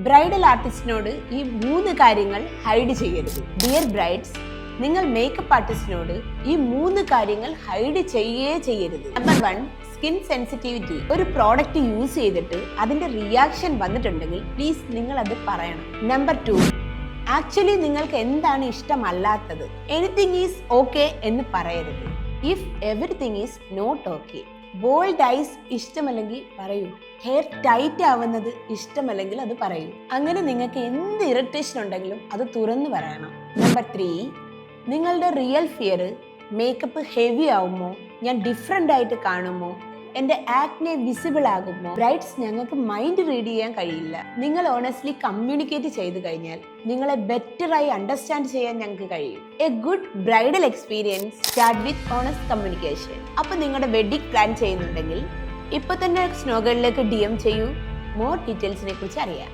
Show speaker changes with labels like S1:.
S1: Bridal ആർട്ടിസ്റ്റിനോട് ഈ 3 കാര്യങ്ങൾ hide ചെയ്യരുത്. ഡിയർ ബ്രൈഡ്സ്, നിങ്ങൾ മേക്കപ്പ് ആർട്ടിസ്റ്റിനോട് ഈ 3 കാര്യങ്ങൾ ഹൈഡ് ചെയ്യരുത്. Number 1, skin sensitivity. ഒരു പ്രോഡക്റ്റ് യൂസ് ചെയ്തിട്ട് അതിന്റെ റിയാക്ഷൻ വന്നിട്ടുണ്ടെങ്കിൽ പ്ലീസ് നിങ്ങൾ അത് പറയണം. നമ്പർ 2, ആക്ച്വലി നിങ്ങൾക്ക് എന്താണ് ഇഷ്ടമല്ലാത്തത്. എനിത്തിങ് ഈസ് ഓക്കെ എന്ന് പറയരുത്. If everything is not okay. Bold eyes ഇഷ്ടമല്ലെങ്കിൽ പറയൂ. ഹെയർ ടൈറ്റ് ആവുന്നത് ഇഷ്ടമല്ലെങ്കിൽ അത് പറയൂ. അങ്ങനെ നിങ്ങൾക്ക് എന്ത് ഇറിറ്റേഷൻ ഉണ്ടെങ്കിലും അത് തുറന്നു പറയണം. നമ്പർ 3, നിങ്ങളുടെ റിയൽ ഫിയർ മേക്കപ്പ് ഹെവി ആവുമോ, ഞാൻ ഡിഫറെൻ്റ് ആയിട്ട് കാണുമോ, എൻ്റെ ആക്നെ വിസിബിൾ ആകുമോ. ബ്രൈഡ്സ്, ഞങ്ങൾക്ക് മൈൻഡ് റീഡ് ചെയ്യാൻ കഴിയില്ല. നിങ്ങൾ ഓണസ്റ്റ്ലി കമ്മ്യൂണിക്കേറ്റ് ചെയ്തു കഴിഞ്ഞാൽ നിങ്ങളെ ബെറ്ററായി അണ്ടർസ്റ്റാൻഡ് ചെയ്യാൻ ഞങ്ങൾക്ക് കഴിയും. A good bridal experience start with honest communication. അപ്പോൾ നിങ്ങളുടെ വെഡിങ് പ്ലാൻ ചെയ്യുന്നുണ്ടെങ്കിൽ ഇപ്പോൾ തന്നെ സ്നോഗളിലേക്ക് DM ചെയ്യൂ. മോർ ഡീറ്റെയിൽസിനെ കുറിച്ച് അറിയാം.